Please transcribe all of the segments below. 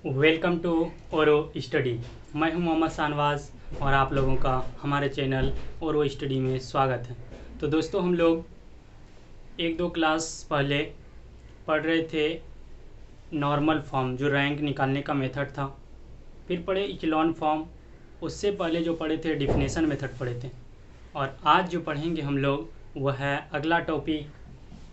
Welcome to ओरो study. मैं हूं मोहम्मद शाहनवाज और आप लोगों का हमारे चैनल ओरो स्टडी में स्वागत है। तो दोस्तों, हम लोग एक दो क्लास पहले पढ़ रहे थे नॉर्मल फॉर्म, जो रैंक निकालने का मेथड था। फिर पढ़े इचेलॉन फॉर्म। उससे पहले जो पढ़े थे डिफिनेशन मेथड पढ़े थे। और आज जो पढ़ेंगे हम लोग वह है अगला टॉपिक,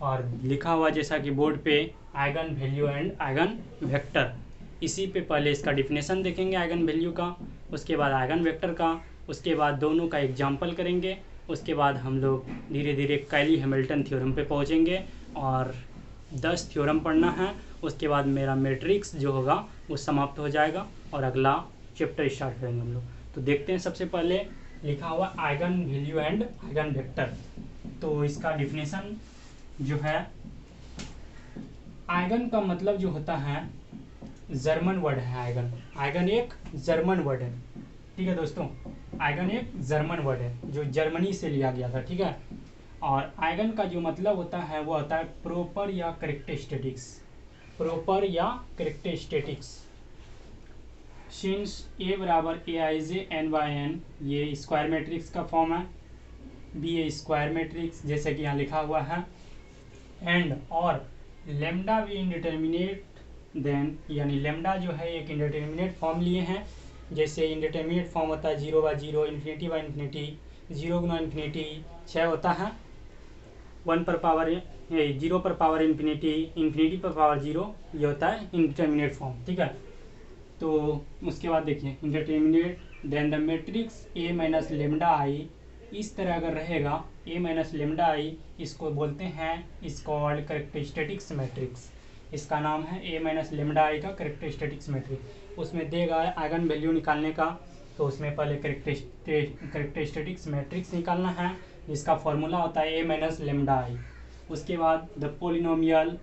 और लिखा हुआ जैसा कि बोर्ड पे eigen value and eigen vector. इसी पे पहले इसका डिफिनेशन देखेंगे आइगन वैल्यू का, उसके बाद आइगन वेक्टर का, उसके बाद दोनों का एग्जाम्पल करेंगे। उसके बाद हम लोग धीरे धीरे कैली हैमिल्टन थ्योरम पे पहुँचेंगे और 10 थ्योरम पढ़ना है। उसके बाद मेरा मैट्रिक्स जो होगा वो समाप्त हो जाएगा और अगला चैप्टर स्टार्ट करेंगे हम लोग। तो देखते हैं, सबसे पहले लिखा हुआ eigen value and eigen vector. तो इसका डिफिनेशन जो है, आइगन का मतलब जो होता है जर्मन वर्ड है। आइगन आइगन एक जर्मन वर्ड है। ठीक है दोस्तों, आइगन एक जर्मन वर्ड है जो जर्मनी से लिया गया था। ठीक है, और आइगन का जो मतलब होता है वो होता है प्रॉपर या करेक्टरिस्टिक्स। प्रॉपर या करेक्टरिस्टिक्स। सिंस ए बराबर ए आई जे एन बाई एन, ये स्क्वायर मैट्रिक्स का फॉर्म है। बी ए स्क्वायर मैट्रिक्स जैसे कि यहाँ लिखा हुआ है। एंड और लेमडा भी इंडिटर्मिनेट देन, यानी लेमडा जो है एक इंडिटर्मिनेट फॉर्म लिए हैं। जैसे इंडिटर्मिनेट फॉर्म होता है 0/0, infinity by infinity, 0 Guna infinity 6 होता है, 1 पर पावर 0 पर पावर इन्फिनिटी, इन्फिनिटी पर पावर 0, ये होता है इंडिटर्मिनेट फॉर्म। ठीक है, तो उसके बाद देखिए indeterminate then the matrix A minus lambda I. इस तरह अगर रहेगा ए माइनस लेमडा आई, इसको बोलते हैं इस कॉल्ड करेक्टरिस्टिक्स मैट्रिक्स। इसका नाम है ए माइनस लेमडा आई का करेक्टरिस्टिक्स मैट्रिक्स। उसमें देगा आइगन वैल्यू निकालने का, तो उसमें पहले करेक्टरिस्टिक्स मैट्रिक्स निकालना है, जिसका फॉर्मूला होता है ए माइनस लेमडा आई। उसके बाद द पोलिनोमियल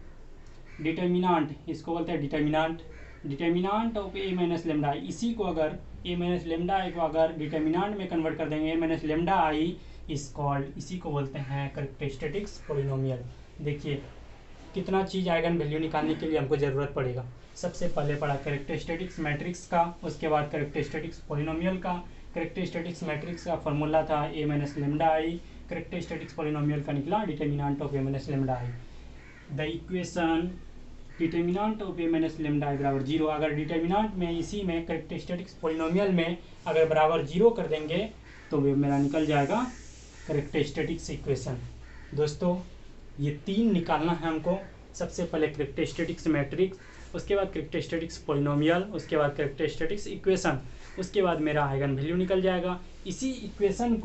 डिटर्मिनांट, इसको बोलते हैं determinant. Determinant of A minus lambda आई, इसी को अगर ए माइनस लेमडा आई को अगर डिटर्मिनांट में कन्वर्ट कर देंगे, ए माइनस लेमडा आई इस कॉल्ड, इसी को बोलते हैं करेक्टरिस्टिक्स पोलिनोमियल। देखिए कितना चीज़ आइगन वैल्यू निकालने के लिए हमको ज़रूरत पड़ेगा। सबसे पहले पढ़ा करेक्टरिस्टिक्स मैट्रिक्स का, उसके बाद करेक्टरिस्टिक्स पोलिनोमियल का। करेक्टरिस्टिक्स मैट्रिक्स का फॉर्मूला था A minus lambda I, characteristics polynomial का निकला determinant of A minus lambda I. The equation determinant of A minus lambda I बराबर 0, अगर डिटर्मिनांट में इसी में करेक्टरिस्टिक्स पोलिनोमियल में अगर बराबर 0 कर देंगे तो वे मेरा निकल जाएगा करेक्टरिस्टिक्स इक्वेशन। दोस्तों, ये 3 निकालना है हमको। सबसे पहले करेक्टरिस्टिक्स मैट्रिक्स, उसके बाद करेक्टरिस्टिक्स पोलिनोमियल, उसके बाद करेक्टरिस्टिक्स इक्वेशन, उसके बाद मेरा आइगन वैल्यू निकल जाएगा। इसी इक्वेशन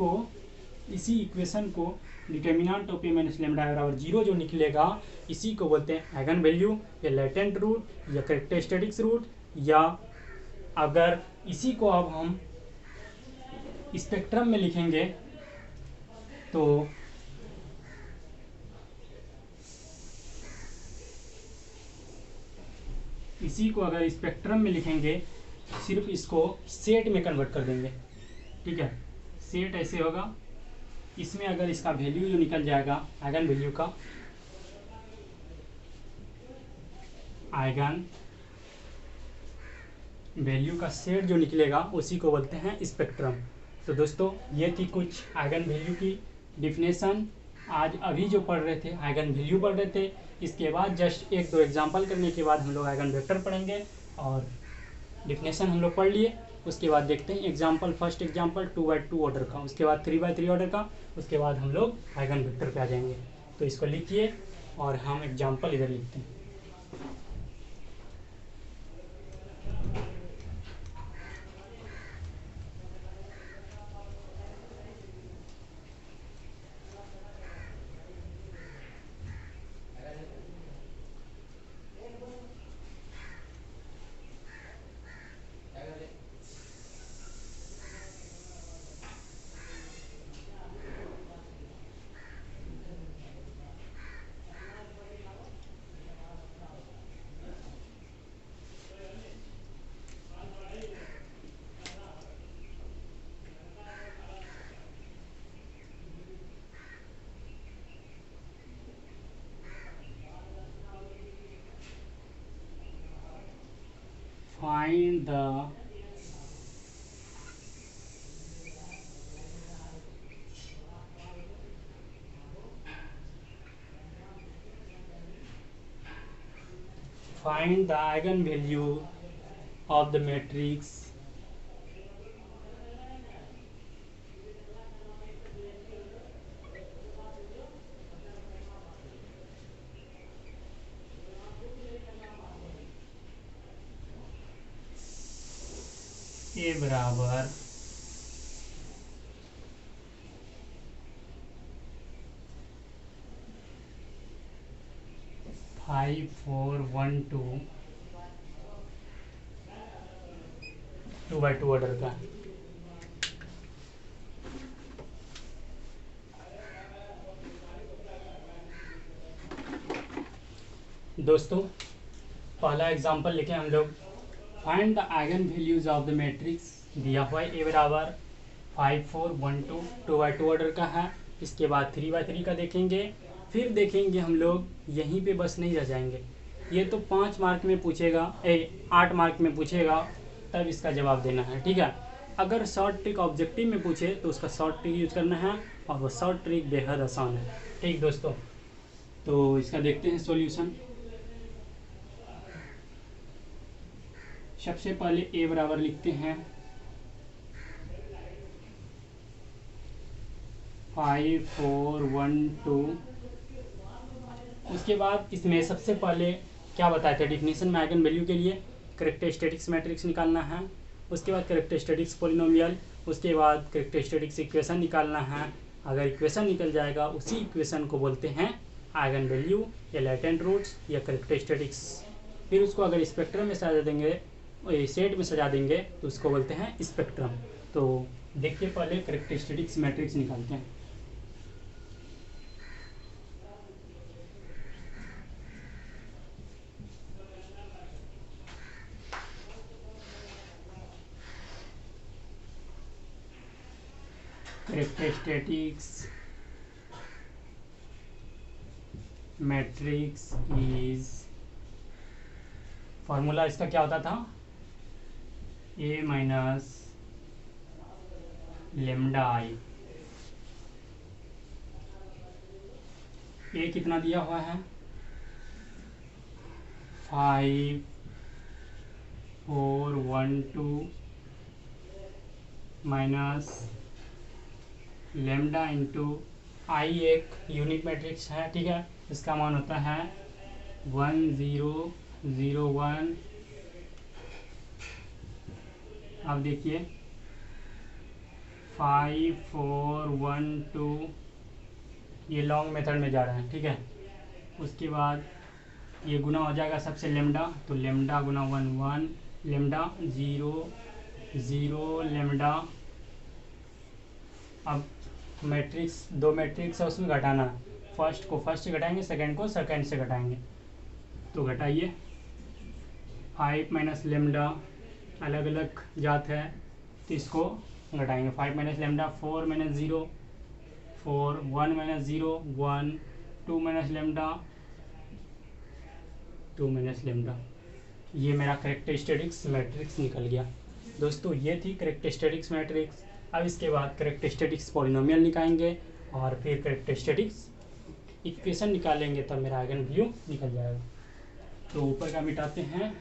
को determinant of A minus lambda बराबर 0 जो निकलेगा, इसी को बोलते हैं आइगन वैल्यू या लेटेंट रूट या करेक्टरिस्टिक्स रूट। या अगर इसी को अब हम स्पेक्ट्रम में लिखेंगे तो इसी को अगर स्पेक्ट्रम में लिखेंगे, सिर्फ इसको सेट में कन्वर्ट कर देंगे। ठीक है, सेट ऐसे होगा, इसमें अगर इसका वैल्यू जो निकल जाएगा आइगन वैल्यू का, आइगन वैल्यू का सेट जो निकलेगा उसी को बोलते हैं स्पेक्ट्रम। तो दोस्तों, ये थी कुछ आइगन वैल्यू की डिफिनेशन। आज अभी जो पढ़ रहे थे आइगन वैल्यू पढ़ रहे थे, इसके बाद जस्ट 1-2 एग्जाम्पल करने के बाद हम लोग आइगन वेक्टर पढ़ेंगे। और डिफिनेशन हम लोग पढ़ लिए, उसके बाद देखते हैं example. First example 2x2 order का, उसके बाद 3x3 ऑर्डर का, उसके बाद हम लोग आइगन वेक्टर पे आ जाएंगे। तो इसको लिखिए और हम एग्जाम्पल इधर लिखते हैं। Find the eigenvalue of the matrix ए बराबर 5 4 1 2 2x2 ऑर्डर का। दोस्तों पहला एग्जांपल लिखे हम लोग। Find the eigen values of the matrix दिया हुआ है ए बराबर 5 4 1 2 2x2 ऑर्डर का है। इसके बाद 3x3 का देखेंगे, फिर देखेंगे हम लोग यहीं पे बस नहीं रह जाएंगे। ये तो 5 मार्क में पूछेगा 8 मार्क में पूछेगा, तब इसका जवाब देना है, ठीक है। अगर शॉर्ट ट्रिक ऑब्जेक्टिव में पूछे तो उसका शॉर्ट ट्रिक यूज करना है, और वो शॉर्ट ट्रिक बेहद आसान है, ठीक दोस्तों। तो इसका देखते हैं सॉल्यूशन। सबसे पहले ए बराबर लिखते हैं 5 4 1 2। उसके बाद इसमें सबसे पहले क्या बताए थे डिफिनीशन में आइगन वैल्यू के लिए कैरेक्टरिस्टिक्स मैट्रिक्स निकालना है। उसके बाद कैरेक्टरिस्टिक्स पॉलिनोमियल, उसके बाद कैरेक्टरिस्टिक्स इक्वेशन निकालना है। अगर इक्वेशन निकल जाएगा उसी इक्वेशन को बोलते हैं आइगन वैल्यू या लैटेंट रूट्स या कैरेक्टरिस्टिक्स। फिर उसको अगर स्पेक्ट्रम में सजा देंगे, सेट में सजा देंगे, तो उसको बोलते हैं स्पेक्ट्रम। तो देखिए पहले कैरेक्टरिस्टिक्स मैट्रिक्स निकालते हैं। कैरेक्टरिस्टिक्स मैट्रिक्स इज, फॉर्मूला इसका क्या होता था, ए माइनस लेमडा आई। ए कितना दिया हुआ है 5 4 1 2 माइनस लेमडा इंटू आई एक यूनिट मैट्रिक्स है, ठीक है। इसका मान होता है 1 0 0 1। अब देखिए 5 4 1 2, ये लॉन्ग मेथड में जा रहा है, ठीक है। उसके बाद ये गुना हो जाएगा सबसे लेमडा, तो लेमडा गुना 1 1, लेमडा 0 0 लेमडा। अब मैट्रिक्स, दो मैट्रिक्स है उसमें घटाना, फर्स्ट को फर्स्ट से घटाएंगे, सेकंड को सेकंड से घटाएंगे। तो घटाइए 5 माइनस लेमडा, अलग अलग जात है तो इसको घटाएंगे। 5 minus lambda 4 minus 0 4, 1 minus 0 1, 2 minus lambda 2 minus lambda. ये मेरा कैरेक्टरिस्टिक्स मैट्रिक्स निकल गया दोस्तों। ये थी कैरेक्टरिस्टिक्स मैट्रिक्स। अब इसके बाद कैरेक्टरिस्टिक्स पॉलिनोमियल निकालेंगे और फिर कैरेक्टरिस्टिक्स इक्वेशन निकालेंगे, तब मेरा आइगन वैल्यू निकल जाएगा। तो ऊपर का मिटाते हैं।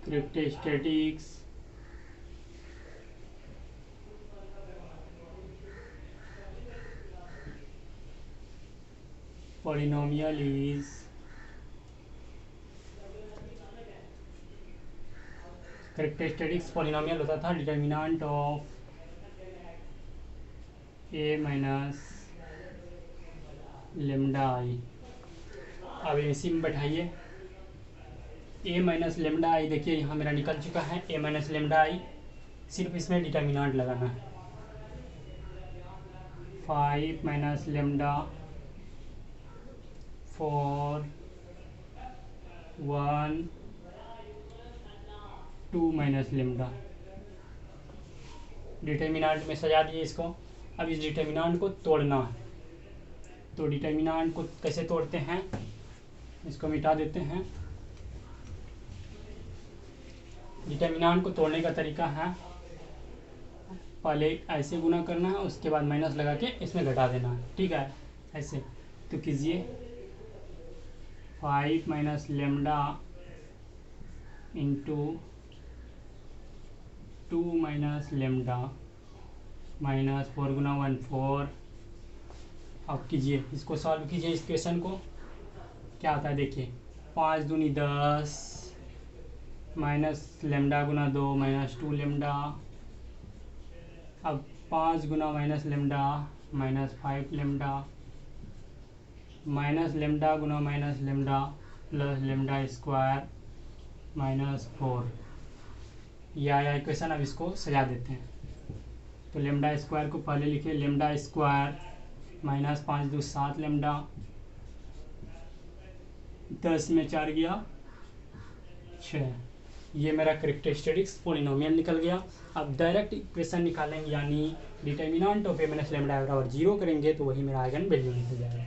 Characteristics polynomial is characteristics polynomial होता था determinant of A minus lambda आई। अब इसी में बैठाइए ए माइनस लेमडा आई, देखिए यहाँ मेरा निकल चुका है ए माइनस लेमडा आई, सिर्फ इसमें डिटर्मिनेंट लगाना है। 5 minus lambda 4 1 2 minus lambda, determinant में सजा दिए इसको। अब इस डिटर्मिनेंट को तोड़ना है, तो डिटर्मिनेंट को कैसे तोड़ते हैं, इसको मिटा देते हैं। डिटर्मिनेंट को तोड़ने का तरीका है, पहले ऐसे गुना करना है, उसके बाद माइनस लगा के इसमें घटा देना है, ठीक है। ऐसे तो कीजिए 5 minus lambda into 2 minus lambda minus 4 गुना 1 4। अब कीजिए इसको सॉल्व कीजिए इस क्वेश्चन को, क्या आता है देखिए। 5 दूनी 10 माइनस लेमडा गुना 2 माइनस 2 लेमडा। अब 5 गुना minus lambda minus 5 lambda minus lambda गुना minus lambda plus lambda square minus 4। यह आया इक्वेशन। अब इसको सजा देते हैं, तो लेमडा स्क्वायर को पहले लिखे लेमडा स्क्वायर माइनस 5 2 7 लेमडा, 10 में 4 गया 6। ये मेरा कैरेक्टरिस्टिक्स पॉलिनोमियल निकल गया। अब डायरेक्ट इक्वेशन निकालेंगे, यानी determinant of A minus lambda बराबर 0 करेंगे, तो वही मेरा आइगन वैल्यू निकल जाएगा।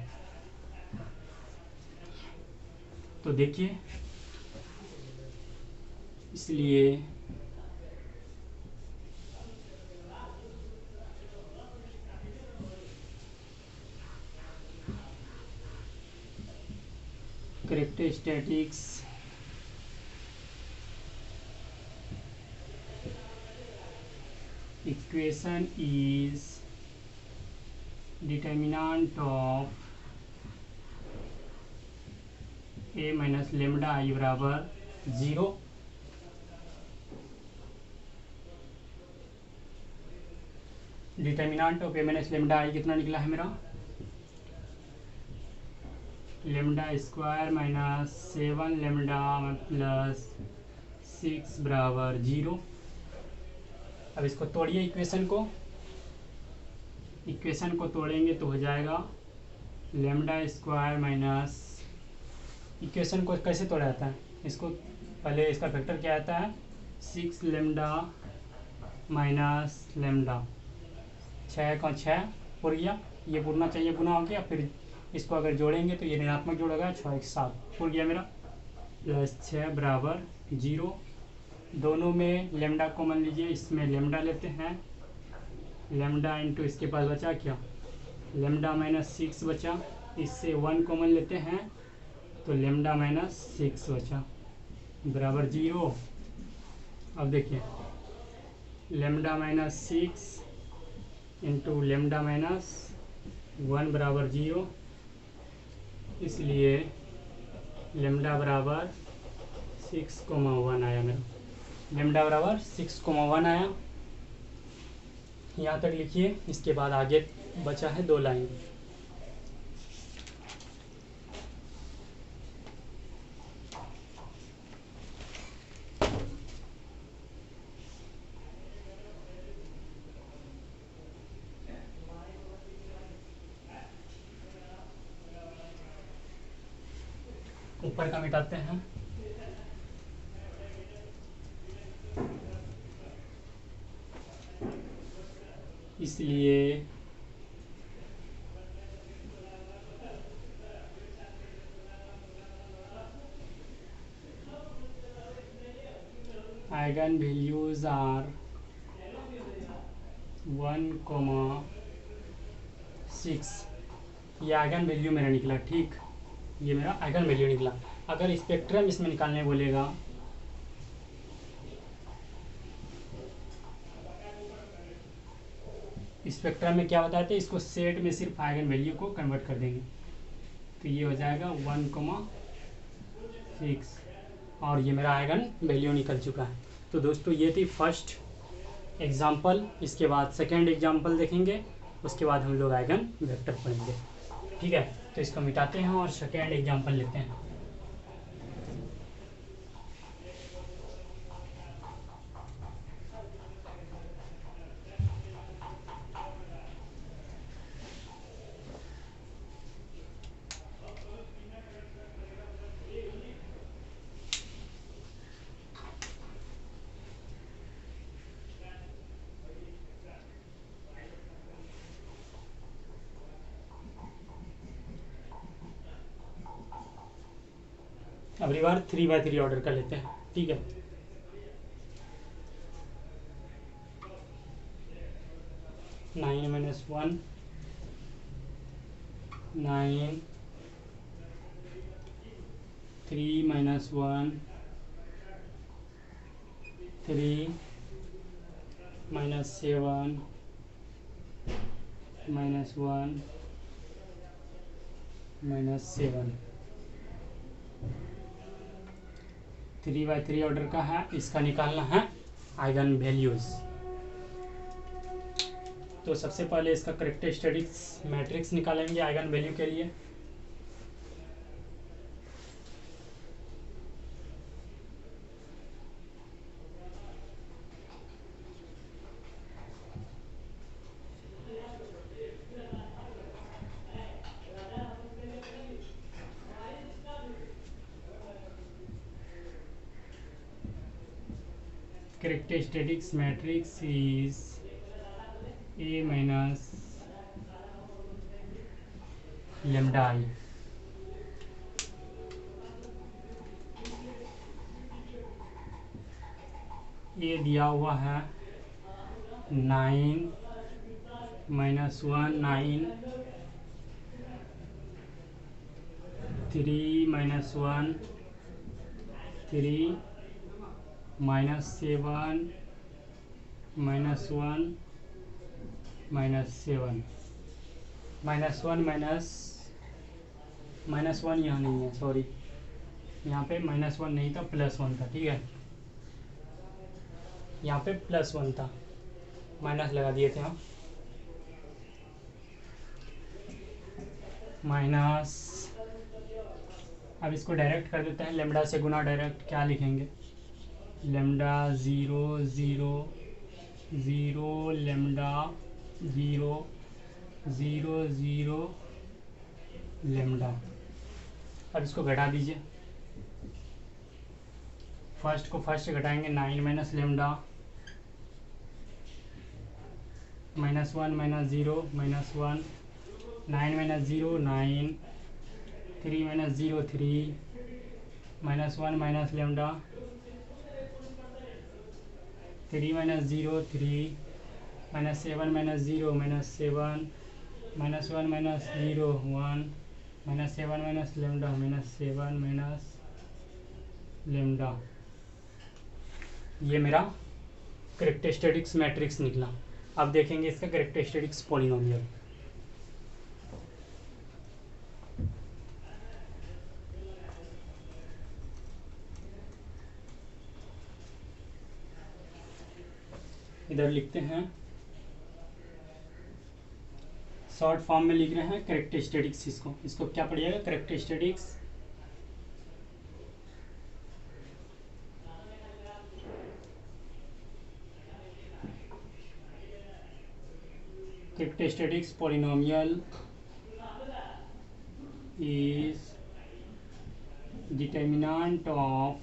तो देखिए, इसलिए characteristics equation is determinant of a minus lambda I बराबर 0। Determinant of A minus lambda आई कितना निकला है मेरा, lambda square minus 7 lambda plus 6 बराबर 0। अब इसको तोड़िए इक्वेशन को, इक्वेशन को तोड़ेंगे तो हो जाएगा लेमडा स्क्वायर माइनस, इक्वेशन को कैसे तोड़ा जाता है, इसको पहले इसका फैक्टर क्या आता है 6 लेमडा माइनस लेमडा, 6 का 6 पुर गया, ये पुरना चाहिए गुना हो गया, फिर इसको अगर जोड़ेंगे तो ये ऋणात्मक जोड़ेगा, 6 1 7 पुर गया मेरा, प्लस 6 बराबर 0। दोनों में लेमडा कॉमन लीजिए, इसमें लेमडा लेते हैं, लेमडा इंटू इसके पास बचा क्या लेमडा माइनस 6 बचा, इससे 1 कॉमन लेते हैं तो लेमडा माइनस 6 बचा बराबर 0। अब देखिए lambda minus 6 into lambda minus 1 बराबर 0, इसलिए लेमडा बराबर 6,1 आया मेरा, लेमडा बराबर 6,1 आया। यहाँ तक लिखिए, इसके बाद आगे बचा है 2 लाइन। ऊपर का मिटाते हैं, इसलिए आइगन वैल्यूज आर 1,6। ये आइगन वैल्यू मेरा निकला, ठीक, ये मेरा आइगन वैल्यू निकला। अगर स्पेक्ट्रम इसमें निकालने बोलेगा स्पेक्ट्रम में क्या बताते हैं, इसको सेट में सिर्फ आइगन वैल्यू को कन्वर्ट कर देंगे, तो ये हो जाएगा 1,6 और ये मेरा आइगन वैल्यू निकल चुका है। तो दोस्तों ये थी फर्स्ट एग्जाम्पल, इसके बाद सेकेंड एग्जाम्पल देखेंगे, उसके बाद हम लोग आइगन वेक्टर पढ़ेंगे, ठीक है। तो इसको मिटाते हैं और सेकेंड एग्जाम्पल लेते हैं। अगली बार 3/3 ऑर्डर कर लेते हैं, ठीक है। Nine minus one, 9, 3 minus 1, 3 minus 7, minus 1, minus 7। 3/3 order का है, इसका निकालना है आइगन वैल्यूज। तो सबसे पहले इसका कैरेक्टरिस्टिक्स मैट्रिक्स निकालेंगे आइगन वैल्यू के लिए। Characteristics matrix is A minus lambda I. ये दिया हुआ है 9 minus 1, 9, 3 minus 1, 3, minus 7, minus 1, minus 7, minus 1, minus 1 यहाँ नहीं है, सॉरी, यहाँ पे माइनस 1 नहीं था, +1 था, ठीक है। यहाँ पे +1 था, माइनस लगा दिए थे हम, माइनस। अब इसको डायरेक्ट कर देते हैं, लेमडा से गुना डायरेक्ट क्या लिखेंगे, लेमडा 0 0 0, लेमडा 0 0 0, लेमडा। अब इसको घटा दीजिए, फर्स्ट को फर्स्ट से घटाएंगे, 9 minus lambda, -1 minus 0 -1, 9 minus 0 9, 3 minus 0 3, -1 minus lambda, 3 minus 0 3, -7 minus 0 -7, -1 minus 0 1, -7 minus lambda, -7 minus lambda. ये मेरा कैरेक्टरिस्टिक्स मैट्रिक्स निकला। अब देखेंगे इसका कैरेक्टरिस्टिक्स पॉलिनोमियल। इधर लिखते हैं, शॉर्ट फॉर्म में लिख रहे हैं कैरेक्टरिस्टिक्स। इसको क्या पढ़िएगा, characteristics characteristics polynomial is determinant of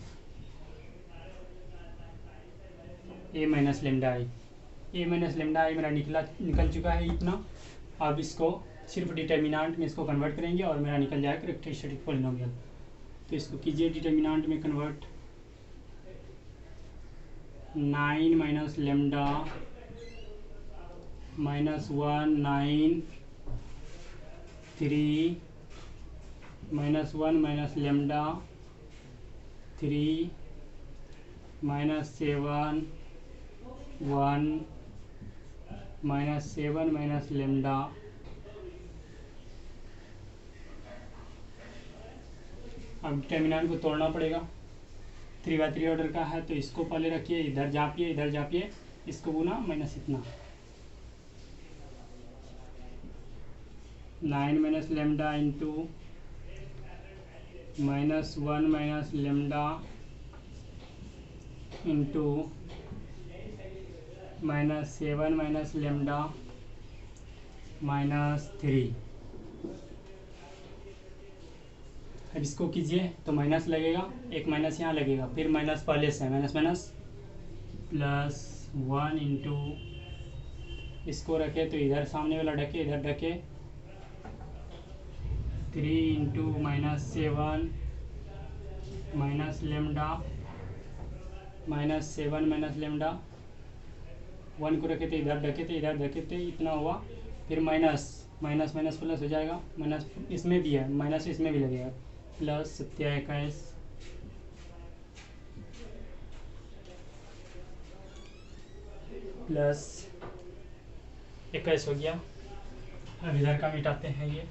a minus lambda I। a minus lambda I मेरा निकल चुका है इतना। अब इसको सिर्फ डिटर्मिनांट में इसको कन्वर्ट करेंगे और मेरा निकल जाएगा कैरेक्टरिस्टिक पॉलिनोमियल। तो इसको कीजिए डिटर्मिनांट में convert, 9 minus lambda -1 9, 3 -1 minus lambda, 3 -7 1, -7 minus lambda. अब डिटर्मिनेंट को तोड़ना पड़ेगा, 3/3 ऑर्डर का है तो इसको पहले रखिए, इधर जापिए, इसको गुना माइनस इतना, 9 minus lambda into -1 minus lambda into -7 minus lambda -3। अब इसको कीजिए तो माइनस लगेगा, एक माइनस यहाँ लगेगा, फिर माइनस पहले से माइनस +1 इंटू, इसको रखे तो इधर सामने वाला ढके, इधर ढके, 3 into -7 minus lambda minus 7 minus lambda, 1 को रखे थे इधर इधर रखे थे, इतना हुआ, फिर माइनस माइनस माइनस प्लस हो जाएगा, माइनस इसमें भी है, माइनस इसमें भी लगेगा, प्लस 27 प्लस 21 हो गया। अब इधर का मिटाते हैं, ये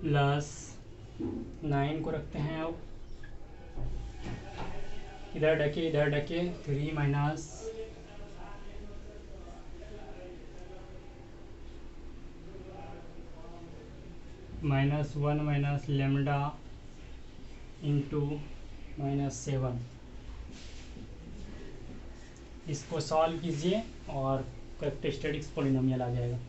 प्लस 9 को रखते हैं, अब इधर ढके 3 माइनस -1 माइनस लेमडा इंटू -7। इसको सॉल्व कीजिए और कैरेक्टरिस्टिक्स पॉलिनोमियल आ जाएगा।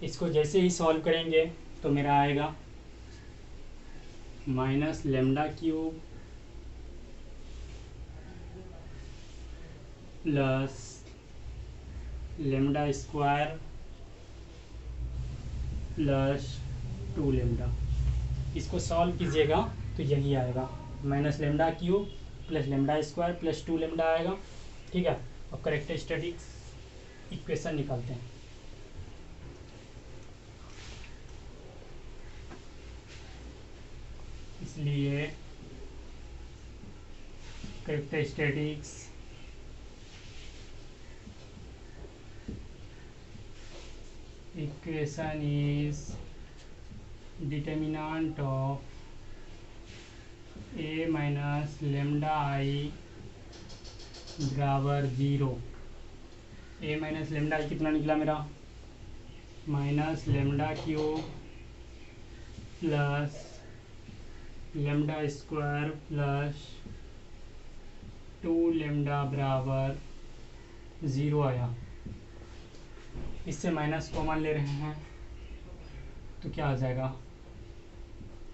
इसको जैसे ही सॉल्व करेंगे तो मेरा आएगा minus lambda cube plus lambda square plus 2 lambda. इसको सॉल्व कीजिएगा तो यही आएगा, minus lambda cube plus lambda square plus 2 lambda आएगा। ठीक है, अब कैरेक्टरिस्टिक्स इक्वेशन निकालते हैं। इसलिए characteristics equation is determinant of a minus lambda I बराबर 0। a माइनस लेमडा आई कितना निकला मेरा, minus lambda cube plus lambda square plus 2 lambda बराबर 0 आया। इससे माइनस कॉमन ले रहे हैं तो क्या आ जाएगा,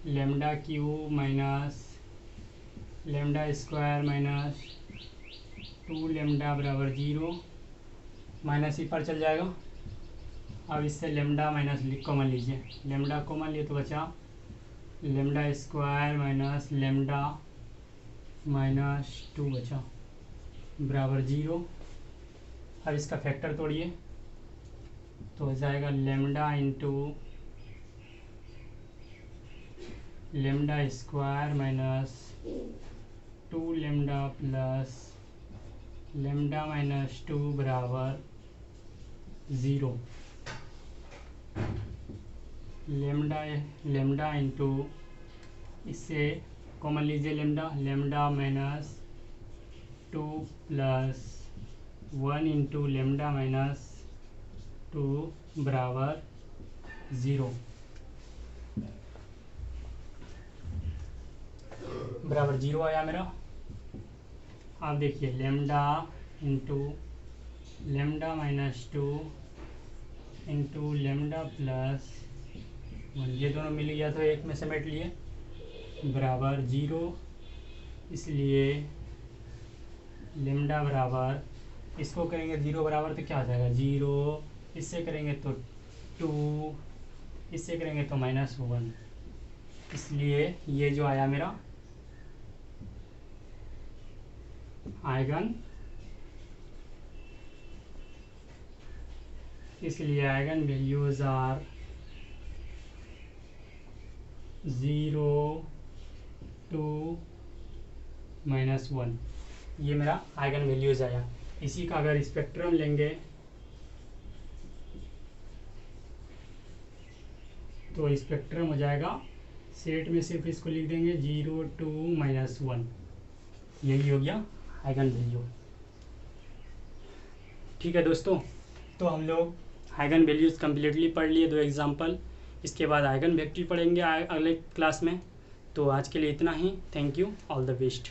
lambda cube minus lambda square minus 2 lambda बराबर 0, माइनस ही पर चल जाएगा। अब इससे लेमडा माइनस कॉमन लीजिए, लेमडा कॉमन लिए तो बचा lambda square minus lambda minus 2 बचा बराबर 0। अब इसका फैक्टर तोड़िए तो हो जाएगा lambda into lambda square minus 2 lambda plus lambda minus 2 बराबर 0। लेमडा इंटू इससे कॉमन लीजिए lambda minus 2 plus 1 into lambda minus 2 बराबर 0 बराबर 0 आया मेरा। अब देखिए lambda into lambda minus 2 into lambda plus 1, ये दोनों मिल गया तो एक में समेट लिए बराबर 0। इसलिए लेमडा बराबर, इसको करेंगे 0 बराबर तो क्या आ जाएगा 0, इससे करेंगे तो 2, इससे करेंगे तो -1। इसलिए ये जो आया मेरा आइगन, इसलिए आइगन वैल्यूज आर 0, 2, -1। ये मेरा आइगन वैल्यूज आया। इसी का अगर स्पेक्ट्रम लेंगे तो स्पेक्ट्रम हो जाएगा, सेट में सिर्फ इसको लिख देंगे 0, 2, -1। यही हो गया आइगन वैल्यू। ठीक है दोस्तों, तो हम लोग आइगन वैल्यूज कम्प्लीटली पढ़ लिए 2 एग्जाम्पल। इसके बाद आइगन वेक्टर पढ़ेंगे अगले क्लास में। तो आज के लिए इतना ही। Thank you, all the best.